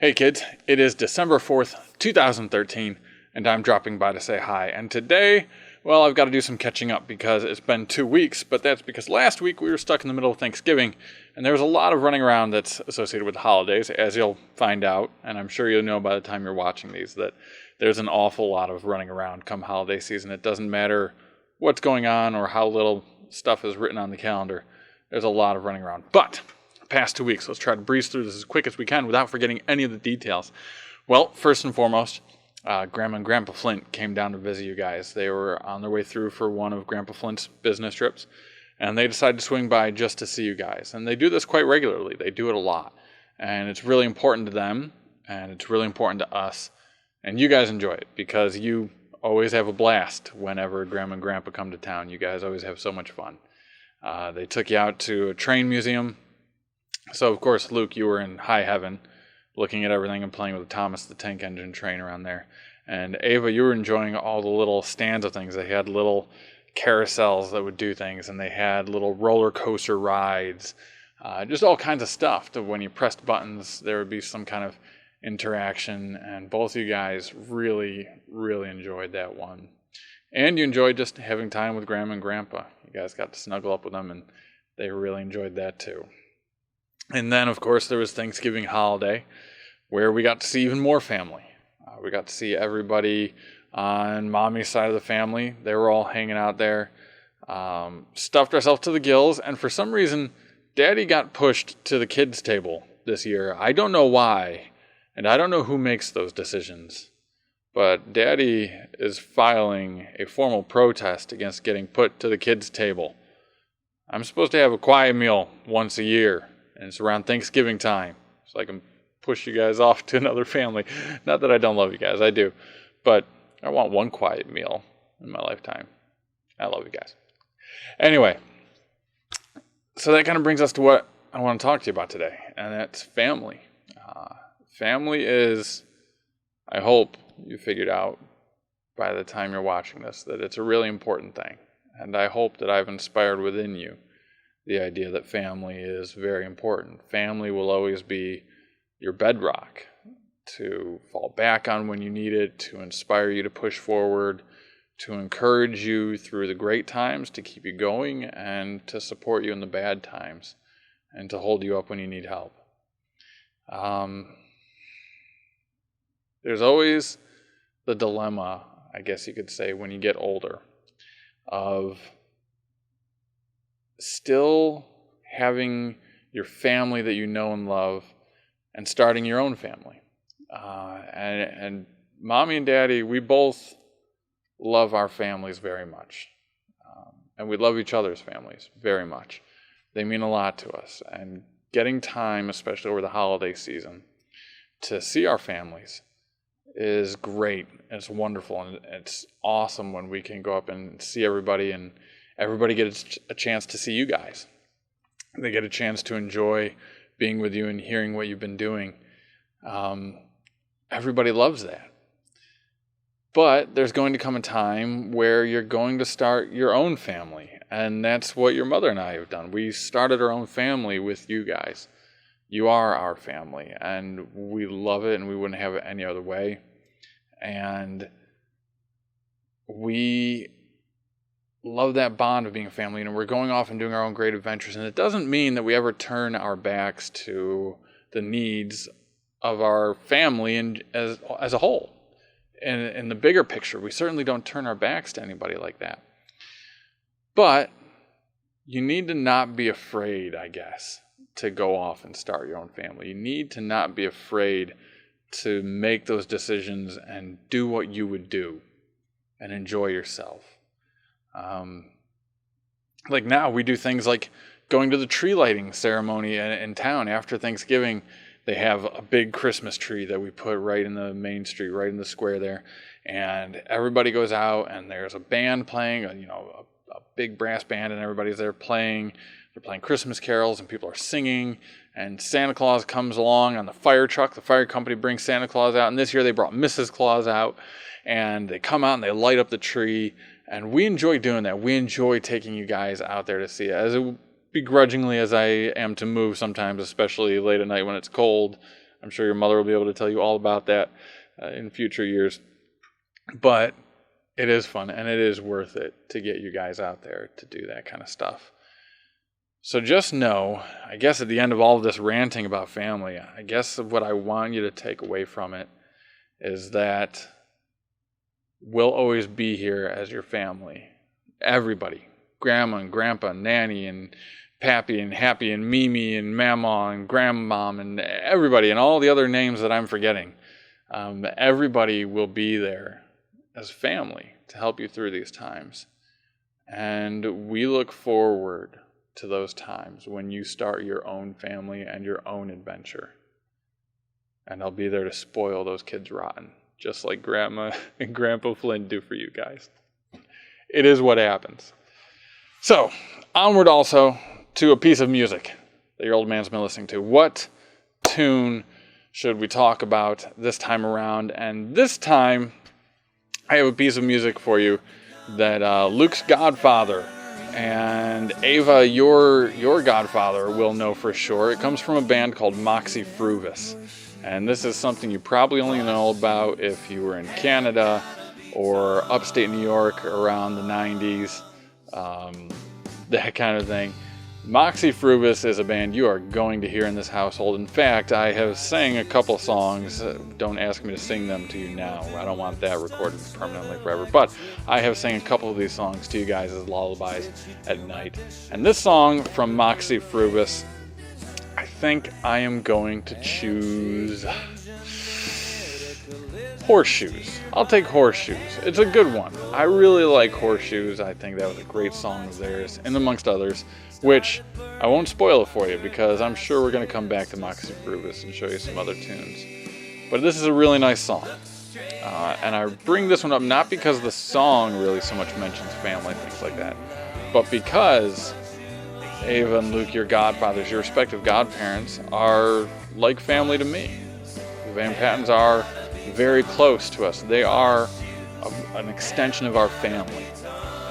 Hey kids, it is December 4th, 2013, and I'm dropping by to say hi. And today, well, I've got to do some catching up because it's been 2 weeks, but that's because last week we were stuck in the middle of Thanksgiving, and there was a lot of running around that's associated with the holidays, as you'll find out, and I'm sure you'll know by the time you're watching these, that there's an awful lot of running around come holiday season. It doesn't matter what's going on or how little stuff is written on the calendar. There's a lot of running around. But past 2 weeks, let's try to breeze through this as quick as we can without forgetting any of the details. Well, first and foremost, Grandma and Grandpa Flint came down to visit you guys. They were on their way through for one of Grandpa Flint's business trips, and they decided to swing by just to see you guys. And they do this quite regularly. They do it a lot, and it's really important to them, and it's really important to us, and you guys enjoy it because you always have a blast whenever Grandma and Grandpa come to town. You guys always have so much fun. They took you out to a train museum. So, of course, Luke, you were in high heaven, looking at everything and playing with Thomas the Tank Engine train around there. And Ava, you were enjoying all the little stands of things. They had little carousels that would do things, and they had little roller coaster rides, just all kinds of stuff. When you pressed buttons, there would be some kind of interaction, and both of you guys really, really enjoyed that one. And you enjoyed just having time with Grandma and Grandpa. You guys got to snuggle up with them, and they really enjoyed that too. And then, of course, there was Thanksgiving holiday, where we got to see even more family. We got to see everybody on Mommy's side of the family. They were all hanging out there, stuffed ourselves to the gills, and for some reason, Daddy got pushed to the kids' table this year. I don't know why, and I don't know who makes those decisions, but Daddy is filing a formal protest against getting put to the kids' table. I'm supposed to have a quiet meal once a year, and it's around Thanksgiving time, so I can push you guys off to another family. Not that I don't love you guys, I do. But I want one quiet meal in my lifetime. I love you guys. Anyway, so that kind of brings us to what I want to talk to you about today, and that's family. Family is, I hope you figured out by the time you're watching this, that it's a really important thing. And I hope that I've inspired within you the idea that family is very important. Family will always be your bedrock to fall back on when you need it, to inspire you to push forward, to encourage you through the great times, to keep you going, and to support you in the bad times, and to hold you up when you need help. There's always the dilemma, I guess you could say, when you get older, of still having your family that you know and love and starting your own family. And Mommy and Daddy, we both love our families very much. And we love each other's families very much. They mean a lot to us. And getting time, especially over the holiday season, to see our families is great. It's wonderful. And it's awesome when we can go up and see everybody, and everybody gets a chance to see you guys. They get a chance to enjoy being with you and hearing what you've been doing. Everybody loves that. But there's going to come a time where you're going to start your own family. And that's what your mother and I have done. We started our own family with you guys. You are our family, and we love it, and we wouldn't have it any other way. And we love that bond of being a family, and we're going off and doing our own great adventures. And it doesn't mean that we ever turn our backs to the needs of our family and as a whole. And in the bigger picture, we certainly don't turn our backs to anybody like that. But you need to not be afraid, I guess, to go off and start your own family. You need to not be afraid to make those decisions and do what you would do and enjoy yourself. Like now we do things like going to the tree lighting ceremony in town after Thanksgiving. They have a big Christmas tree that we put right in the main street, right in the square there. And everybody goes out, and there's a band playing, a big brass band, and everybody's there playing. They're playing Christmas carols, and people are singing. And Santa Claus comes along on the fire truck. The fire company brings Santa Claus out. And this year they brought Mrs. Claus out. And they come out and they light up the tree. And we enjoy doing that. We enjoy taking you guys out there to see it. As begrudgingly as I am to move sometimes, especially late at night when it's cold, I'm sure your mother will be able to tell you all about that in future years. But it is fun, and it is worth it to get you guys out there to do that kind of stuff. So just know, I guess at the end of all of this ranting about family, I guess what I want you to take away from it is that we'll always be here as your family. Everybody. Grandma and grandpa, nanny and pappy and happy and Mimi and mama and grandmom and everybody and all the other names that I'm forgetting. Everybody will be there as family to help you through these times. And we look forward to those times when you start your own family and your own adventure. And I'll be there to spoil those kids rotten, just like Grandma and Grandpa Flynn do for you guys. It is what happens. So, onward also to a piece of music that your old man's been listening to. What tune should we talk about this time around? And this time, I have a piece of music for you that Luke's godfather and Ava, your godfather, will know for sure. It comes from a band called Moxy Früvous. And this is something you probably only know about if you were in Canada or upstate New York around the 90s, that kind of thing. Moxy Früvous is a band you are going to hear in this household. In fact, I have sang a couple songs. Don't ask me to sing them to you now. I don't want that recorded permanently forever. But I have sang a couple of these songs to you guys as lullabies at night. And this song from Moxy Früvous, I think I am going to choose Horseshoes. I'll take Horseshoes. It's a good one. I really like Horseshoes. I think that was a great song of theirs, and amongst others, which I won't spoil it for you because I'm sure we're going to come back to Moxy Früvous and show you some other tunes. But this is a really nice song. And I bring this one up not because the song really so much mentions family, things like that, but because Ava and Luke, your godfathers, your respective godparents, are like family to me. The Van Pattens are very close to us. They are an extension of our family.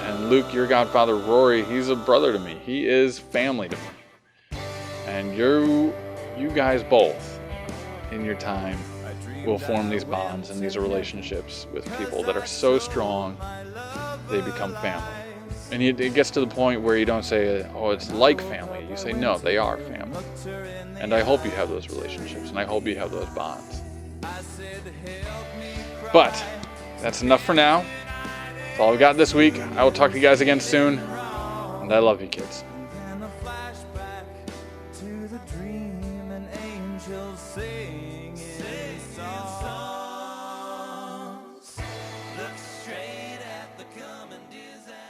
And Luke, your godfather, Rory, he's a brother to me. He is family to me. And you guys both, in your time, will form these bonds and these relationships with people that are so strong, they become family. And it gets to the point where you don't say, oh, it's like family. You say, no, they are family. And I hope you have those relationships, and I hope you have those bonds. But that's enough for now. That's all I've got this week. I will talk to you guys again soon. And I love you, kids. Look straight at the coming disaster.